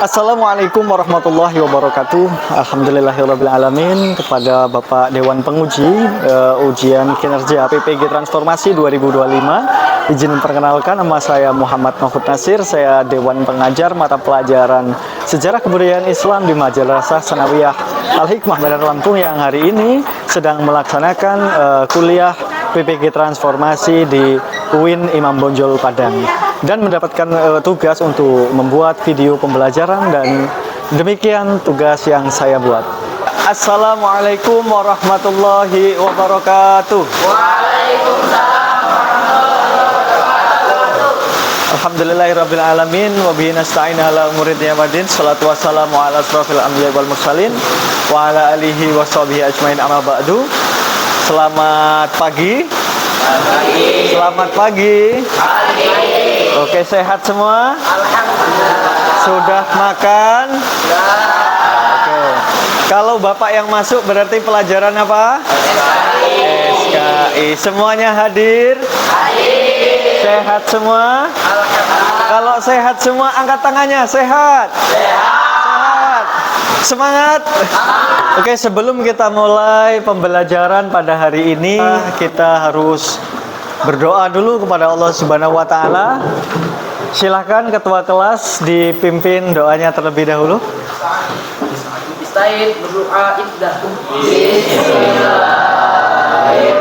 Assalamualaikum warahmatullahi wabarakatuh. Alhamdulillahirrabbilalamin. Kepada Bapak Dewan Penguji ujian kinerja PPG Transformasi 2025, izin memperkenalkan, nama saya Muhammad Mahfud Nasir. Saya Dewan Pengajar mata pelajaran Sejarah Kebudayaan Islam di Madrasah Sanawiyah Al-Hikmah Bandar Lampung yang hari ini sedang melaksanakan kuliah PPG Transformasi di UIN Imam Bonjol Padang, dan mendapatkan tugas untuk membuat video pembelajaran, dan demikian tugas yang saya buat. Assalamualaikum warahmatullahi wabarakatuh. Waalaikumsalam warahmatullahi wabarakatuh. Alhamdulillahirrabbilalamin. Wabihi nasta'in ala umuri dunya waddin. Salatu wassalamu ala asrofil anbiya wal mursalin wa ala alihi wa sahbihi ajmain, amma ba'du. Selamat pagi. Selamat pagi. Oke, sehat semua? Alhamdulillah. Sudah makan? Oke. Kalau Bapak yang masuk berarti pelajaran apa? SKI. Semuanya hadir? Sehat semua? Kalau sehat semua angkat tangannya. Sehat? Sehat. Semangat. Oke, sebelum kita mulai pembelajaran pada hari ini, kita harus berdoa dulu kepada Allah Subhanahu wa taala. Silakan ketua kelas dipimpin doanya terlebih dahulu. Bismillahirrahmanirrahim. Berdoa ibdah. Bismillahirrahmanirrahim.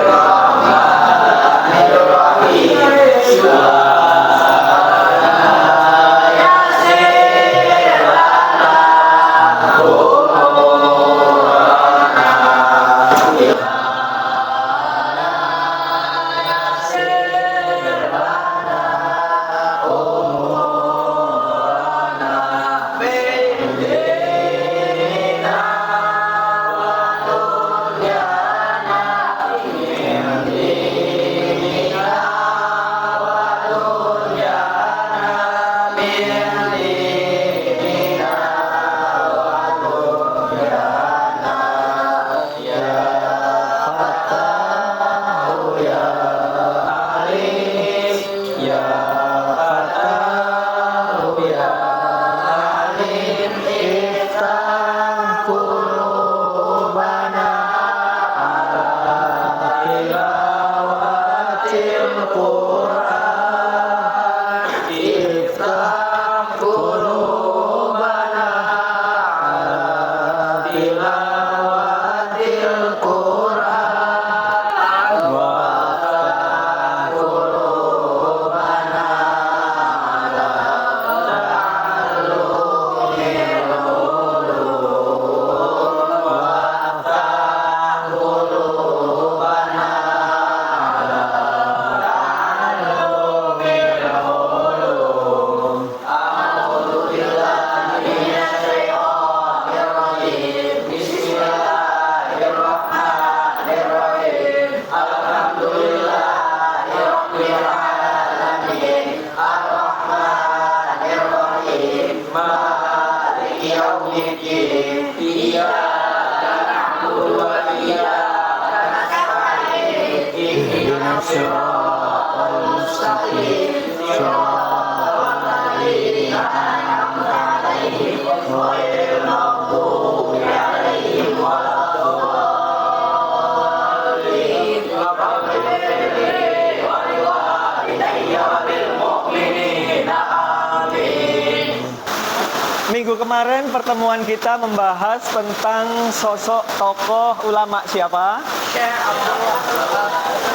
Minggu kemarin pertemuan kita membahas tentang sosok tokoh ulama siapa?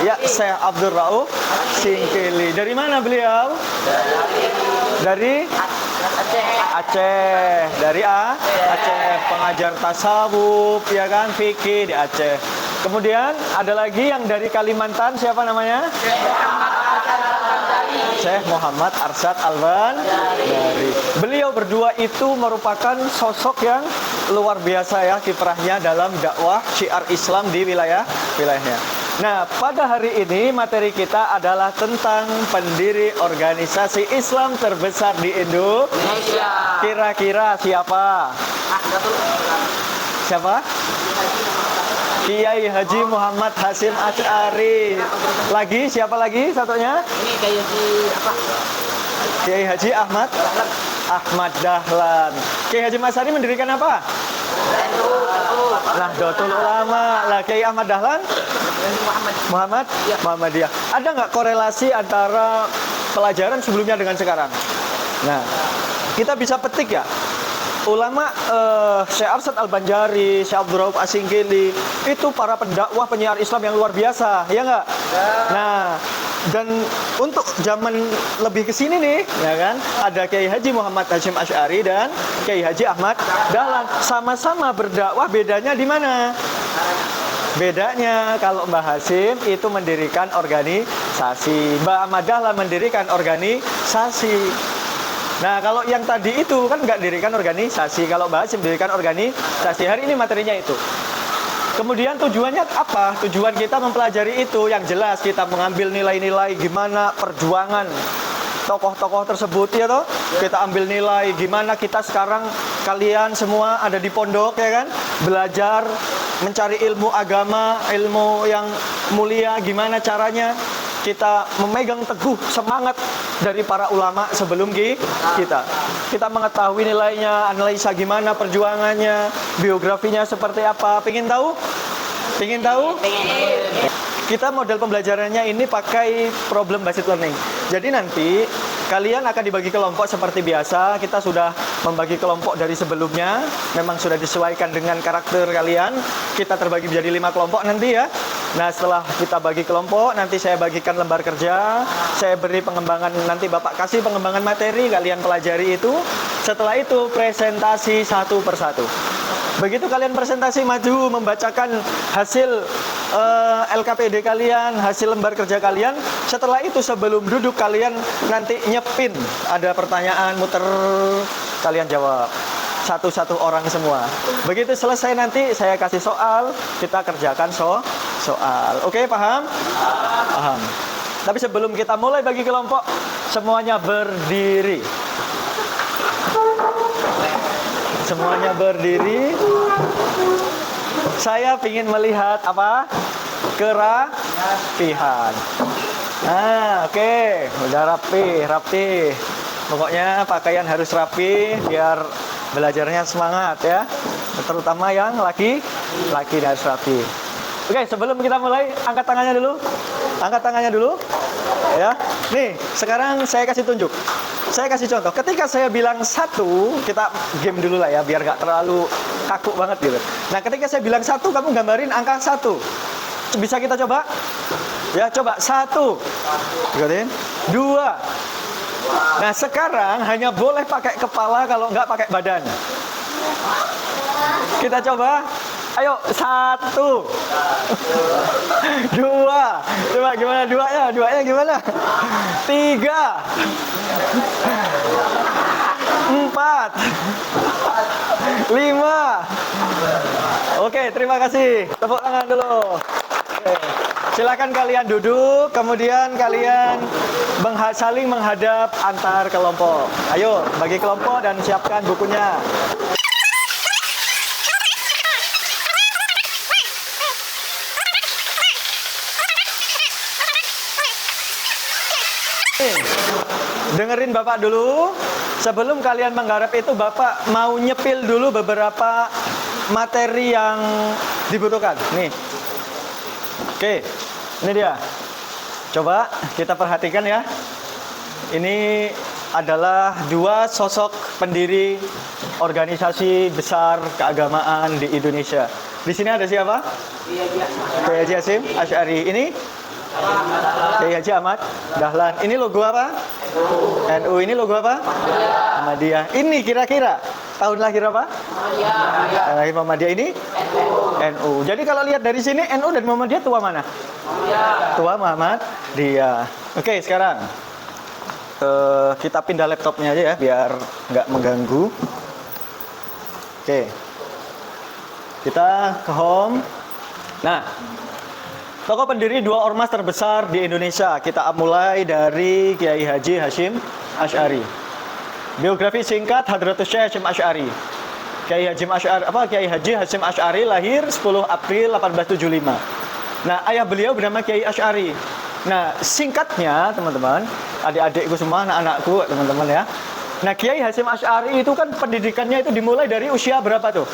Ya, Syekh Abdul Rauf Singkili. Dari mana beliau? Dari Aceh. Dari Aceh. Pengajar tasawuf, ya kan, fikih di Aceh. Kemudian ada lagi yang dari Kalimantan, siapa namanya? Syekh Muhammad Arsyad Al-Bandari. Beliau berdua itu merupakan sosok yang luar biasa ya kiprahnya dalam dakwah syiar Islam di wilayahnya. Nah, pada hari ini materi kita adalah tentang pendiri organisasi Islam terbesar di Indonesia. Kira-kira siapa? Siapa? Kiai Haji Muhammad Hasyim Asy'ari. Lagi siapa lagi satunya? Ini kayak si apa? Kiai Haji Ahmad Ahmad Dahlan. Kiai Haji Asy'ari mendirikan apa? Nahdlatul Ulama. Lah Kiai Ahmad Dahlan? Muhammadiyah. Ada nggak korelasi antara pelajaran sebelumnya dengan sekarang? Nah, kita bisa petik ya. Ulama Syekh Arsyad Al-Banjari, Syekh Abdul Rauf Asingkili, itu para pendakwah penyiar Islam yang luar biasa, ya nggak? Nah, dan untuk zaman lebih ke sini nih, ya kan? Ada Kiai Haji Muhammad Hasyim Asy'ari dan Kiai Haji Ahmad Dahlan, sama-sama berdakwah, bedanya di mana? Bedanya kalau Mbah Hasyim itu mendirikan organisasi, Mbah Ahmad Dahlan mendirikan organisasi. Nah, kalau yang tadi itu kan nggak dirikan organisasi. Kalau Mbah Hasyim dirikan organisasi. Hari ini materinya itu. Kemudian tujuannya apa? Tujuan kita mempelajari itu yang jelas. Kita mengambil nilai-nilai gimana perjuangan tokoh-tokoh tersebut, ya toh. Kita ambil nilai gimana kita sekarang, kalian semua ada di pondok, ya kan? Belajar mencari ilmu agama, ilmu yang mulia, gimana caranya kita memegang teguh semangat dari para ulama sebelum kita mengetahui nilainya, analisa gimana perjuangannya, biografinya seperti apa. Pengen tahu? Pengen tahu? Kita model pembelajarannya ini pakai problem based learning. Jadi nanti kalian akan dibagi kelompok seperti biasa. Kita sudah membagi kelompok dari sebelumnya. Memang sudah disesuaikan dengan karakter kalian. Kita terbagi menjadi 5 kelompok nanti ya. Nah, setelah kita bagi kelompok, nanti saya bagikan lembar kerja. Saya beri pengembangan, nanti Bapak kasih pengembangan materi, kalian pelajari itu. Setelah itu presentasi satu persatu. Begitu kalian presentasi, maju membacakan hasil LKPD kalian, hasil lembar kerja kalian. Setelah itu sebelum duduk kalian nanti nyepin, ada pertanyaan muter, kalian jawab satu-satu orang semua. Begitu selesai nanti saya kasih soal, kita kerjakan soal. Oke, paham? Paham. Tapi sebelum kita mulai bagi kelompok, semuanya berdiri. Semuanya berdiri. Saya ingin melihat apa? Kerapihan. Nah, oke. Udah rapi. Pokoknya pakaian harus rapi biar belajarnya semangat ya. Terutama yang laki harus rapi. Oke, sebelum kita mulai, angkat tangannya dulu. Angkat tangannya dulu. Ya. Nih, sekarang saya kasih tunjuk. Saya kasih contoh. Ketika saya bilang 1, kita game dulu lah ya, biar gak terlalu kaku banget gitu. Nah, ketika saya bilang 1, kamu gambarin angka 1. Bisa kita coba? Ya, coba 1. Ikutin. 2. Nah, sekarang hanya boleh pakai kepala, kalau nggak pakai badan. Kita coba. Ayo, 1. 2. Coba gimana duanya? Duanya gimana? 3. 4. 5. Oke, terima kasih. Tepuk tangan dulu. Oke. Silakan kalian duduk, kemudian kalian saling menghadap antar kelompok. Ayo, bagi kelompok dan siapkan bukunya. Dengerin Bapak dulu. Sebelum kalian menggarap itu, Bapak mau nyepil dulu beberapa materi yang dibutuhkan. Nih. Oke, ini dia. Coba kita perhatikan ya. Ini adalah 2 sosok pendiri organisasi besar keagamaan di Indonesia. Di sini ada siapa? Kiai Haji Hasyim Asy'ari. Ini Kiai Haji Ahmad Dahlan. Ini logo apa? NU. Ini logo apa? Muhammadiyah. Ini kira-kira tahun lahir apa? Lahir Muhammadiyah. Ini NU. Jadi kalau lihat dari sini, NU dan Muhammadiyah tua mana? Tua Muhammadiyah. Oke, sekarang kita pindah laptopnya aja ya, biar nggak mengganggu. Oke, kita ke home. Nah, tokoh pendiri 2 ormas terbesar di Indonesia. Kita mulai dari Kiai Haji Hasyim Asy'ari. Biografi singkat Hadratus Syekh Hasyim Asy'ari. Kiai Haji Hasyim Asy'ari lahir 10 April 1875. Nah, ayah beliau bernama Kiai Asy'ari. Nah, singkatnya teman-teman, adik-adikku semua, anak-anakku, teman-teman ya. Nah, Kiai Hasyim Asy'ari itu kan pendidikannya itu dimulai dari usia berapa tuh?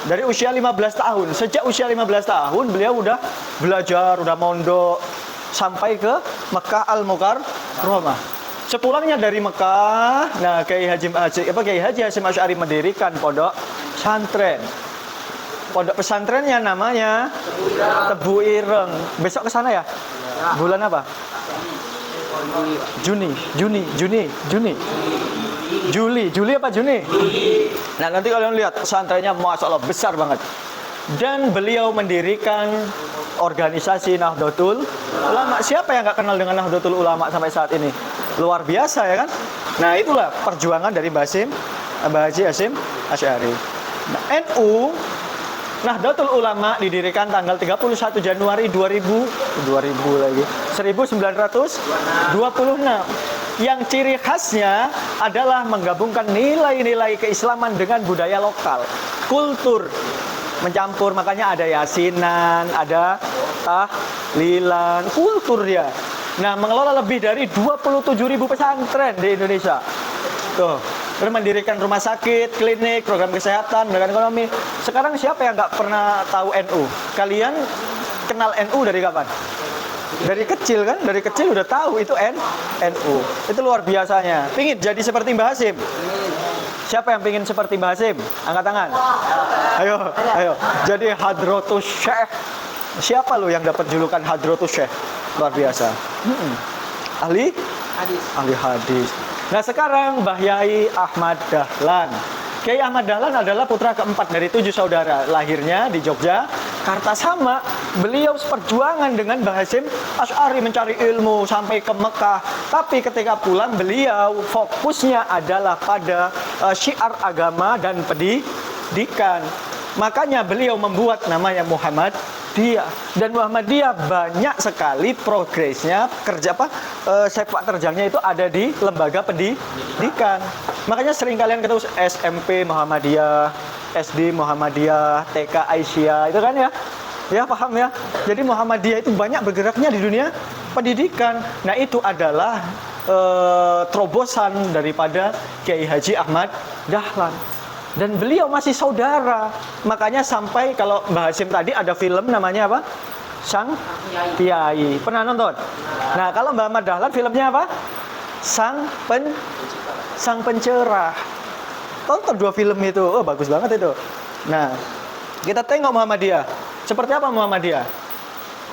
Dari usia 15 tahun. Sejak usia 15 tahun beliau udah belajar, udah mondok sampai ke Mekah Al-Mukarramah. Sepulangnya dari Mekah, nah Kiai Haji Hasyim Asy'ari mendirikan pondok pesantren. Pondok pesantrennya namanya Tebu Ireng. Besok ke sana ya? Bulan apa? Juni apa Juni? Nah, nanti kalian lihat pesantrennya Masya Allah besar banget. Dan beliau mendirikan organisasi Nahdlatul Ulama. Siapa yang nggak kenal dengan Nahdlatul Ulama sampai saat ini? Luar biasa ya kan? Nah, itulah perjuangan dari Mbah Haji Hasyim Asy'ari. Nah, NU Nahdlatul Ulama didirikan tanggal 31 Januari 1926. Yang ciri khasnya adalah menggabungkan nilai-nilai keislaman dengan budaya lokal, kultur mencampur, makanya ada yasinan, ada tahlilan, kultur dia. Nah, mengelola lebih dari 27.000 pesantren di Indonesia. Tuh, mendirikan rumah sakit, klinik, program kesehatan, pendekatan ekonomi. Sekarang siapa yang nggak pernah tahu NU? Kalian kenal NU dari kapan? Dari kecil kan? Dari kecil udah tahu itu NU. Itu luar biasanya. Pingin jadi seperti Mbah Hasyim? Siapa yang pingin seperti Mbah Hasyim? Angkat tangan. Ayo. Jadi Hadratus Syekh. Siapa lo yang dapat julukan Hadratus Syekh? Luar biasa. Ahli hadis. Nah, sekarang Mbah Yai Ahmad Dahlan. Kiai Ahmad Dahlan adalah putra keempat dari 7 saudara. Lahirnya di Yogyakarta. Sama, beliau seperjuangan dengan Mbah Hasyim Asy'ari mencari ilmu sampai ke Mekah. Tapi ketika pulang beliau fokusnya adalah pada syiar agama dan pendidikan. Makanya beliau membuat namanya Muhammadiyah. Dan Muhammadiyah banyak sekali progresnya, sepak terjangnya itu ada di lembaga pendidikan. Makanya sering kalian ketemu SMP Muhammadiyah, SD Muhammadiyah, TK Aisyah, itu kan ya? Ya, paham ya? Jadi Muhammadiyah itu banyak bergeraknya di dunia pendidikan. Nah, itu adalah terobosan daripada Kiai Haji Ahmad Dahlan. Dan beliau masih saudara. Makanya sampai kalau Mbah Hasyim tadi ada film namanya apa? Sang Kiai. Pernah nonton? Nah, kalau Mbah Ahmad Dahlan filmnya apa? Sang Pencerah. Tonton 2 film itu. Oh, bagus banget itu. Nah, kita tengok Muhammadiyah. Seperti apa Muhammadiyah?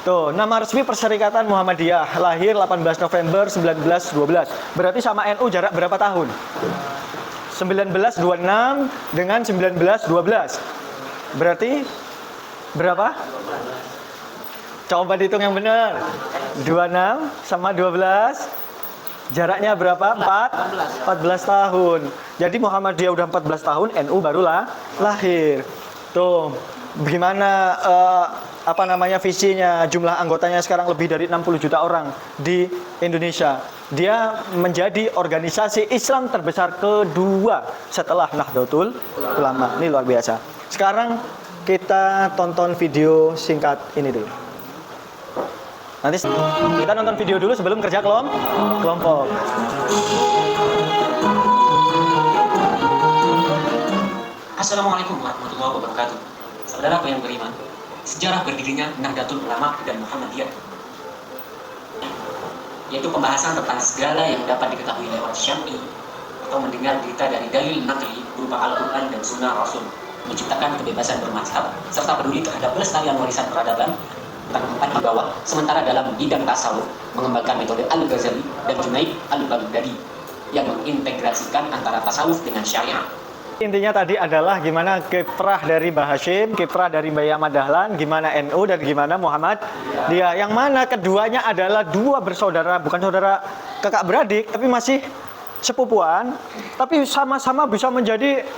Tuh, nama resmi Perserikatan Muhammadiyah. Lahir 18 November 1912. Berarti sama NU jarak berapa tahun? 1926 dengan 1912. Berarti berapa? Coba dihitung yang benar. 26 sama 12. Jaraknya berapa? 14 tahun. Jadi Muhammadiyah udah 14 tahun, NU barulah lahir. Tuh, gimana visinya, jumlah anggotanya sekarang lebih dari 60 juta orang di Indonesia. Dia menjadi organisasi Islam terbesar kedua setelah Nahdlatul Ulama. Ini luar biasa. Sekarang kita tonton video singkat ini dulu. Nanti kita nonton video dulu sebelum kerja kelompok. Assalamualaikum warahmatullahi wabarakatuh. Saudaraku yang beriman, sejarah berdirinya Nahdlatul Ulama dan Muhammadiyah, yaitu pembahasan tentang segala yang dapat diketahui lewat syar'i atau mendengar berita dari dalil nakli berupa Al-Quran dan Sunnah Rasul, menciptakan kebebasan bermazhab serta peduli terhadap pelestarian warisan peradaban tentang 4 di bawah. Sementara dalam bidang tasawuf mengembangkan metode Al-Ghazali dan Junaid Al-Baghdadi yang mengintegrasikan antara tasawuf dengan syariah. Intinya tadi adalah gimana kiprah dari Mbah Hasyim, kiprah dari Mbah Ahmad Dahlan, gimana NU dan gimana Muhammadiyah. Yang mana keduanya adalah 2 bersaudara, bukan saudara kakak beradik, tapi masih sepupuan, tapi sama-sama bisa menjadi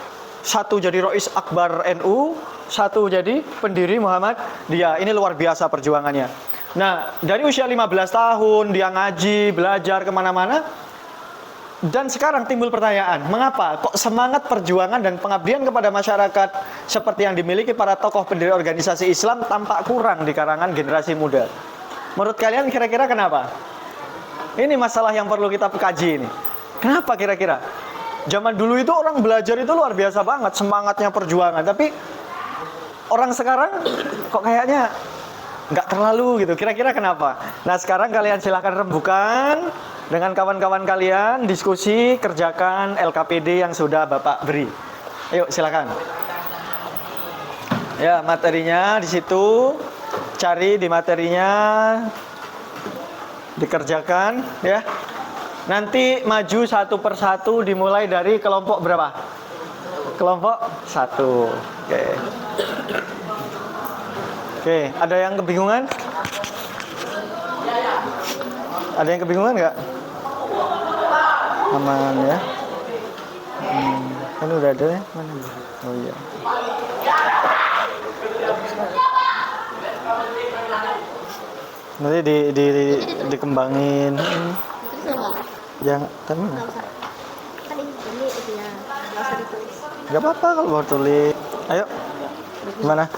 satu jadi Rois Akbar NU, satu jadi pendiri Muhammadiyah. Ini luar biasa perjuangannya. Nah, dari usia 15 tahun dia ngaji, belajar kemana-mana. Dan sekarang timbul pertanyaan, mengapa kok semangat perjuangan dan pengabdian kepada masyarakat seperti yang dimiliki para tokoh pendiri organisasi Islam tampak kurang di kalangan generasi muda? Menurut kalian kira-kira kenapa? Ini masalah yang perlu kita kaji ini. Kenapa kira-kira? Zaman dulu itu orang belajar itu luar biasa banget, semangatnya perjuangan. Tapi orang sekarang kok kayaknya nggak terlalu gitu. Kira-kira kenapa? Nah sekarang kalian silahkan rembukan dengan kawan-kawan kalian, diskusi, kerjakan LKPD yang sudah Bapak beri. Ayo silakan. Ya materinya di situ, cari di materinya, dikerjakan ya. Nanti maju satu persatu dimulai dari kelompok berapa? Kelompok 1. Oke. Oke, ada yang kebingungan? Ada yang kebingungan nggak? Aman ya. Kan udah ada ya? Mana? Oh iya. Nanti dikembangin. Yang tapi nggak apa-apa kalau mau tulis. Ayo, gimana?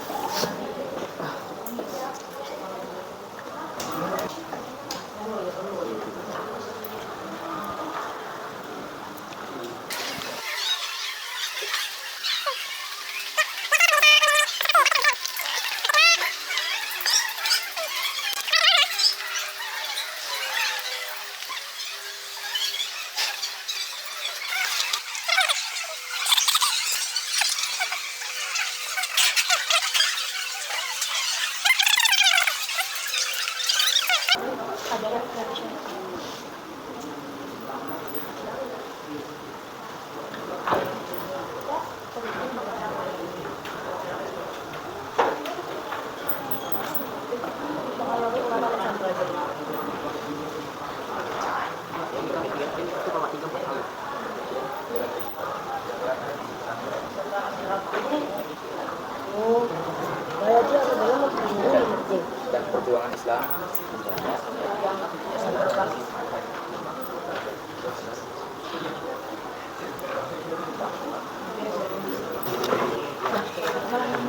Dan perjuangan Islam.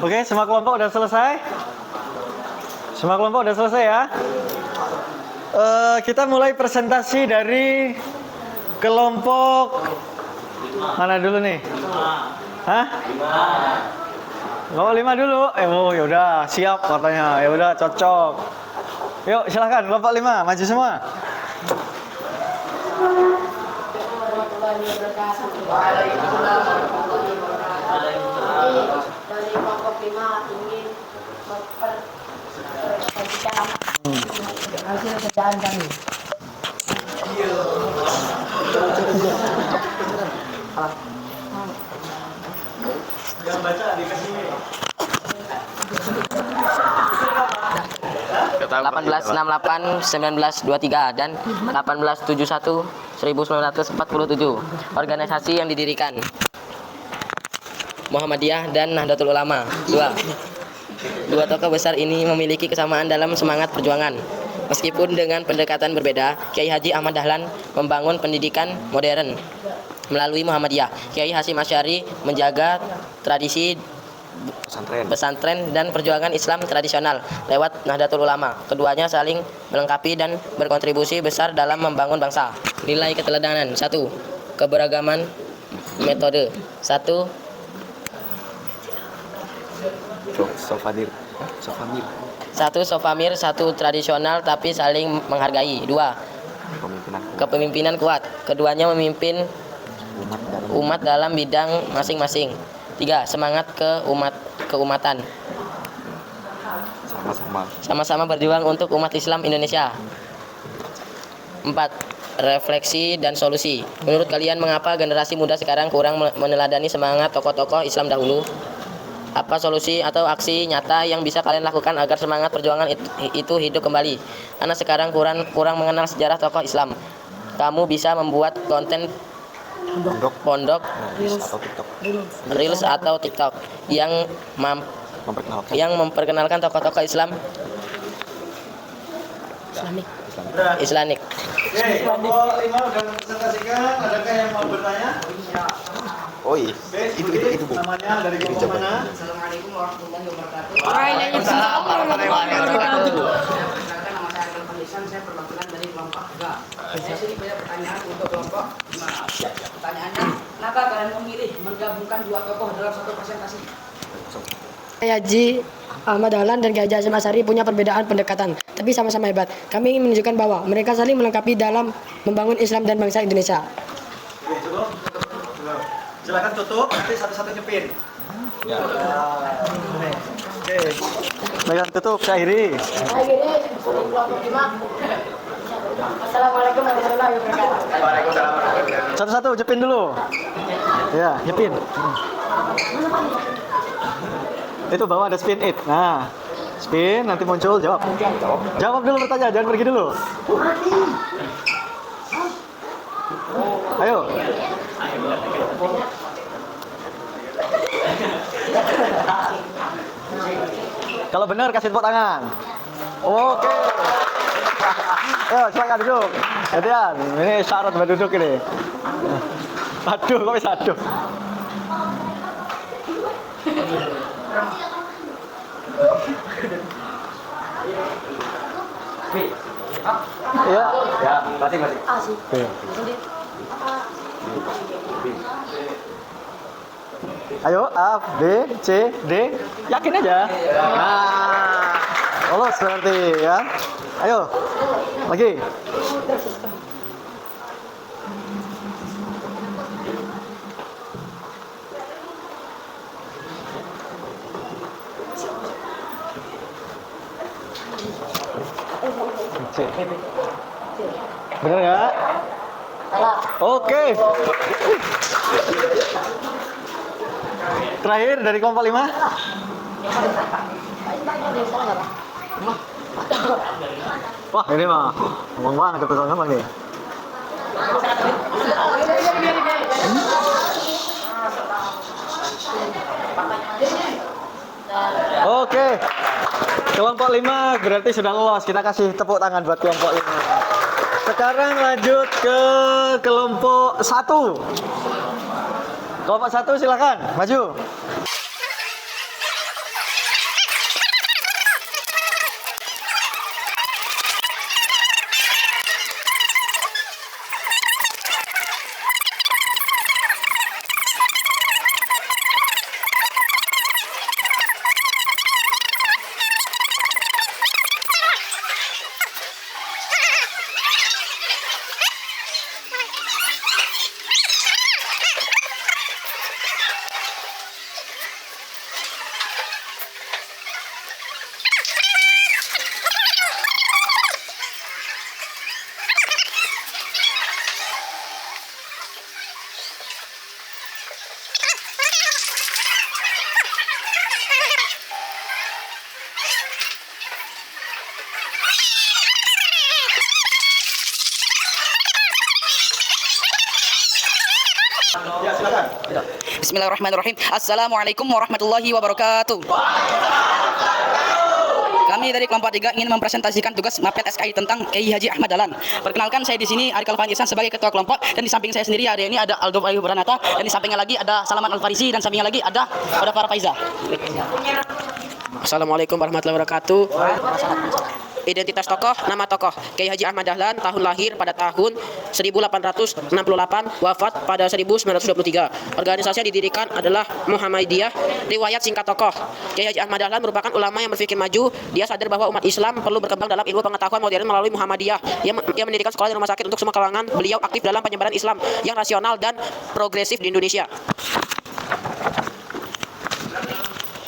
Oke, semua kelompok udah selesai? Semua kelompok udah selesai ya? Kita mulai presentasi dari kelompok mana dulu nih? Hah? Oh 5 dulu. Oh yaudah, siap katanya. Ya udah cocok. Yuk silahkan kelompok 5 maju semua. Waalaikumsalam warahmatullahi wabarakatuh. Dari kelompok 5 ingin memperhatikan hasil kerjaan kami. Yang baca dikasih 1868 1923 dan 1871 1947. Organisasi yang didirikan Muhammadiyah dan Nahdlatul Ulama. Dua tokoh besar ini memiliki kesamaan dalam semangat perjuangan. Meskipun dengan pendekatan berbeda, Kiai Haji Ahmad Dahlan membangun pendidikan modern melalui Muhammadiyah. Kiai Hasyim Asy'ari menjaga tradisi pesantren dan perjuangan Islam tradisional lewat Nahdlatul Ulama. Keduanya saling melengkapi dan berkontribusi besar dalam membangun bangsa. Nilai keteladanan 1. Keberagaman metode 1. Sofamir 1 tradisional tapi saling menghargai. 2. Kepemimpinan kuat. Keduanya memimpin umat dalam bidang masing-masing. 3. Semangat keumatan. Sama-sama berjuang untuk umat Islam Indonesia. 4. Refleksi dan solusi. Menurut kalian mengapa generasi muda sekarang kurang meneladani semangat tokoh-tokoh Islam dahulu? Apa solusi atau aksi nyata yang bisa kalian lakukan agar semangat perjuangan itu hidup kembali? Karena sekarang kurang mengenal sejarah tokoh Islam. Kamu bisa membuat konten pondok, reels atau TikTok yang memperkenalkan tokoh-tokoh Islam Islamic. Oke, kelompok 5 udah presentasikan. Adakah yang mau bertanya? Oh iya, Oke, itu Bu. Namanya dari kelompok mana? Assalamualaikum warahmatullahi wabarakatuh. Waalaikumsalam warahmatullahi wabarakatuh. Perkenalkan, nama saya Akmal Fadlisan, saya perwakilan dari kelompok 3. Saya sini punya pertanyaan untuk kelompok 5. Pertanyaannya, Kenapa kalian memilih menggabungkan dua tokoh dalam satu presentasi? Kiai Haji Ahmad Dahlan dan Kiai Haji Hasyim Asy'ari punya perbedaan pendekatan, tapi sama-sama hebat. Kami ingin menunjukkan bahwa mereka saling melengkapi dalam membangun Islam dan bangsa Indonesia. Oke, cukup. Silakan tutup, nanti satu-satu nyepin. Ya. Oke. Baiklah, tutup, saya akhiri. Assalamualaikum warahmatullahi wabarakatuh. Satu-satu nyepin dulu. Ya, nyepin. Itu bawah ada spin it. Nah, spin nanti muncul jawab. Jawab dulu pertanyaan, jangan pergi dulu. Ayo. Kalau benar kasih tepuk tangan. Oke. Ayo silakan duduk. Gantian. Ini syarat buat duduk ini. Aduh, kok bisa aduh. Ya, ya, masing. Ayo, A, B, C, D, yakin aja. Nah, lolos berarti ya. Ayo, lagi. C. Bener nggak? Oke. Terakhir dari kelompok 5. Wah, ini mah ngomong banget kebetulan gampang nih. Oke. Kelompok 5 berarti sudah lolos. Kita kasih tepuk tangan buat kelompok 5. Sekarang lanjut ke kelompok 1. Kelompok 1 silakan maju. Ya, silakan. Bismillahirrahmanirrahim. Assalamualaikum warahmatullahi wabarakatuh. Kami dari kelompok 3 ingin mempresentasikan tugas Mapet SKI tentang Kiai Haji Ahmad Dahlan. Perkenalkan, saya di sini Arif Alfan Ihsan sebagai ketua kelompok, dan di samping saya sendiri hari ini ada Aldo Ayu Buranata, dan di sampingnya lagi ada Salaman Al-Farisi, dan sampingnya lagi ada Farah Faiza. Assalamualaikum warahmatullahi wabarakatuh. Identitas tokoh, nama tokoh Kiai Haji Ahmad Dahlan, tahun lahir pada tahun 1868, wafat pada 1923. Organisasi yang didirikan adalah Muhammadiyah. Riwayat singkat tokoh, Kiai Haji Ahmad Dahlan merupakan ulama yang berpikir maju. Dia sadar bahwa umat Islam perlu berkembang dalam ilmu pengetahuan modern melalui Muhammadiyah. Ia mendirikan sekolah dan rumah sakit untuk semua kalangan. Beliau aktif dalam penyebaran Islam yang rasional dan progresif di Indonesia.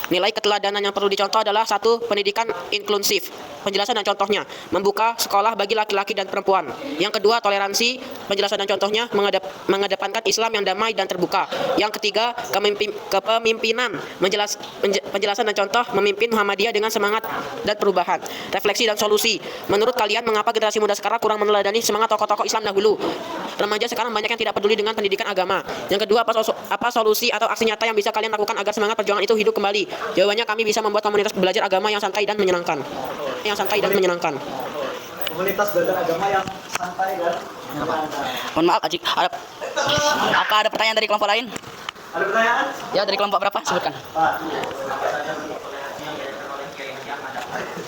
Nilai keteladanan yang perlu dicontoh adalah 1. Pendidikan inklusif. Penjelasan dan contohnya, membuka sekolah bagi laki-laki dan perempuan. Yang kedua, toleransi. Penjelasan dan contohnya, mengedepankan Islam yang damai dan terbuka. Yang ketiga, kepemimpinan. Penjelasan dan contoh, memimpin Muhammadiyah dengan semangat dan perubahan. Refleksi dan solusi. Menurut kalian, mengapa generasi muda sekarang kurang meneladani semangat tokoh-tokoh Islam dahulu? Remaja sekarang banyak yang tidak peduli dengan pendidikan agama. Yang kedua, apa solusi atau aksi nyata yang bisa kalian lakukan agar semangat perjuangan itu hidup kembali? Jawabannya, kami bisa membuat komunitas belajar agama yang santai dan menyenangkan. Komunitas belajar agama yang santai dan menyenangkan. Mohon maaf, Ajik. Apa ada pertanyaan dari kelompok lain? Ada pertanyaan? Ya, dari kelompok berapa? Sebutkan. Pak.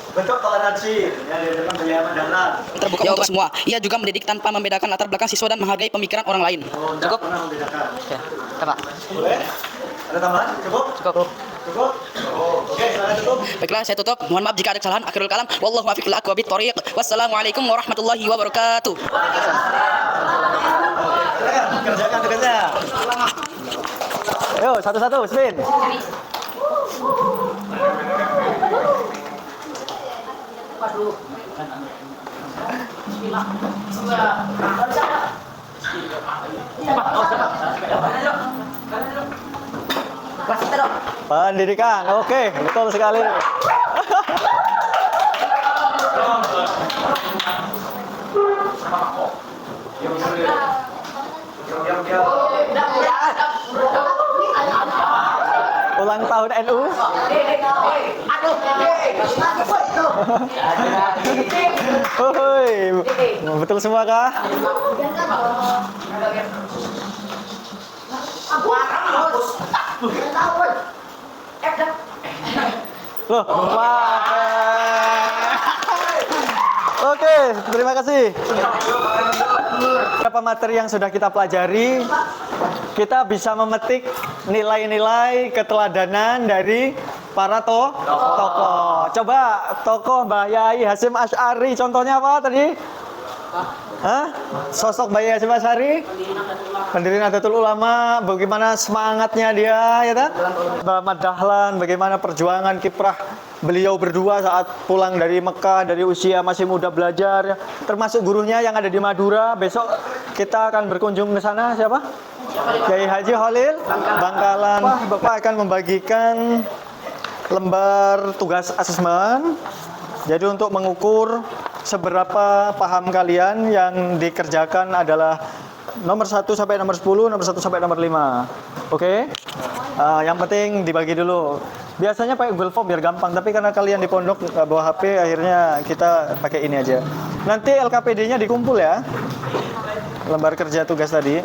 bentuk toleransi ya di depan Kiai Ahmad Dahlan. Terbuka untuk semua. Ia juga mendidik tanpa membedakan latar belakang siswa dan menghargai pemikiran orang lain. Oh, cukup pernah membedakan. Ya, apa? Boleh? Ada tambahan? Cukup? Cukup. Cukup? Oh, oke, silakan tutup. Baiklah, saya tutup. Mohon maaf jika ada kesalahan. Akhirul kalam. Wallahu muwaffiq lil aqwamit thoriq. Wassalamualaikum warahmatullahi wabarakatuh. Silakan kerjakan tugasnya. Ayo, satu-satu, spin. Pendidikan, oke, betul sekali. Ulang tahun NU. Hoi, betul semua kah? Loh, oke, terima kasih. Beberapa materi yang sudah kita pelajari, kita bisa memetik nilai-nilai keteladanan dari para tokoh. Coba tokoh Mbah Yai Hasyim Asy'ari, contohnya apa tadi? Hah? Sosok Mbah Yai Hasyim Asy'ari, pendiri Nahdlatul Ulama, bagaimana semangatnya dia, ya kan? Mbah Ahmad Dahlan, bagaimana perjuangan kiprah beliau berdua saat pulang dari Mekah, dari usia masih muda belajar, termasuk gurunya yang ada di Madura. Besok kita akan berkunjung ke sana, siapa? Kiai Haji Khalil Bangkalan. Bapak akan membagikan lembar tugas asesmen. Jadi untuk mengukur seberapa paham kalian, yang dikerjakan adalah nomor 1 sampai nomor 10, nomor 1 sampai nomor 5. Oke? Yang penting dibagi dulu. Biasanya pakai Google Form biar gampang, tapi karena kalian di pondok bawa HP, akhirnya kita pakai ini aja. Nanti LKPD-nya dikumpul ya. Lembar kerja tugas tadi.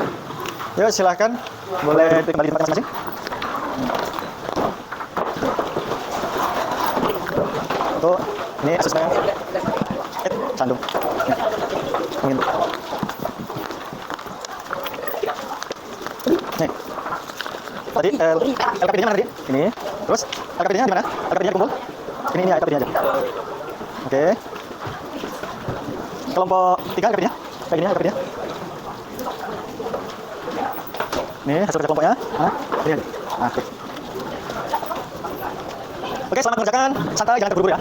Yuk silahkan, boleh kembali di tempat masing-masing. Tuh, ini asesmen. Candu. Mungkin. Nih. Tadi LKPD-nya mana tadi? Ini. Terus LKPD-nya di mana? LKPD-nya kumpul. Ini LKPD-nya aja. Oke. Kelompok 3 LKPD-nya. Kayak gini LKPD-nya. Nih hasil kerja kelompoknya. Ini. Oke. Oke, selamat mengerjakan. Santai, jangan terburu-buru ya.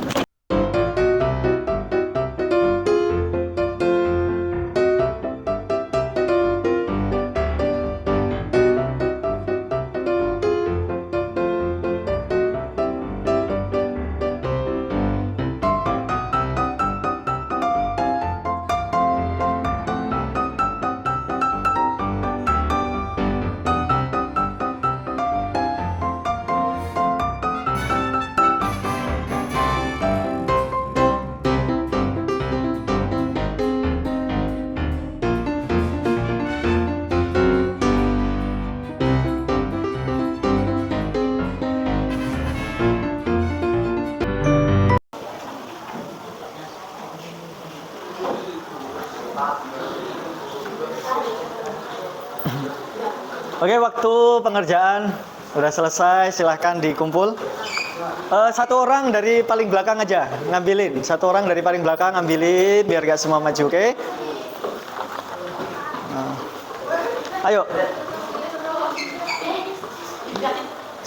Oke, waktu pengerjaan udah selesai, silahkan dikumpul. Satu orang dari paling belakang aja ngambilin. Satu orang dari paling belakang ngambilin biar gak semua maju, oke? Ayo.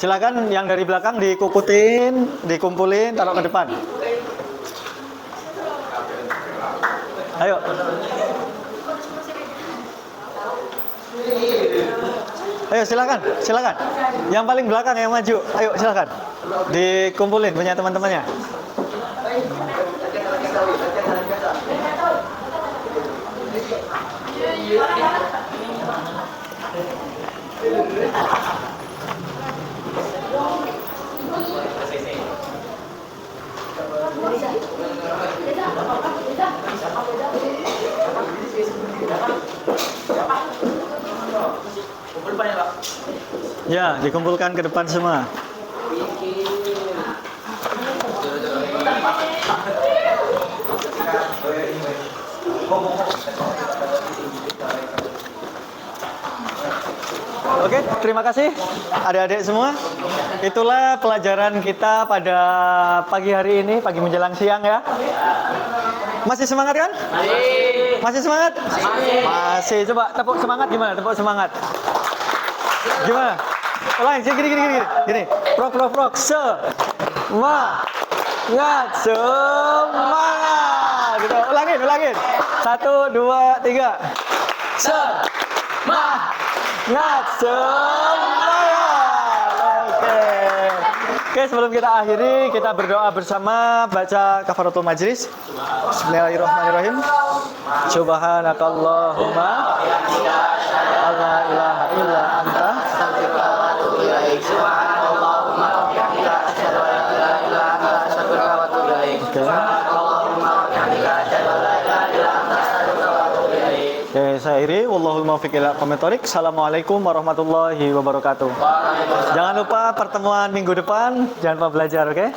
Silakan yang dari belakang dikumpulin, taruh ke depan. Ayo. Ayo silakan. Yang paling belakang yang maju. Ayo silakan. Dikumpulin punya teman-temannya. Ya, dikumpulkan ke depan semua. Oke, terima kasih adik-adik semua. Itulah pelajaran kita pada pagi hari ini, pagi menjelang siang ya. Masih semangat kan? Masih semangat? Masih. Coba tepuk semangat gimana? Tepuk semangat. Gimana? Ulangi, gini. Prok. Semangat. Gitu. Ulangin. 1, 2, 3. Semangat. Oke, sebelum kita akhiri, kita berdoa bersama, baca kafaratul majlis. Bismillahirrahmanirrahim. Subhanakallahumma la ilaha illa anta astaghfiruka wa atubu ilaik. Subhanallahumma wa bihamdika asyhadu an la ilaha illa anta astaghfiruka wa atubu ilaik. Subhanallahumma wa bihamdika asyhadu an la ilaha illa anta astaghfiruka wa atubu ilaik. Oke, saya akhiri. Wallahul muwaffiq ila aqwamit thoriq. Assalamualaikum warahmatullahi wabarakatuh. Jangan lupa pertemuan minggu depan, jangan lupa belajar, oke?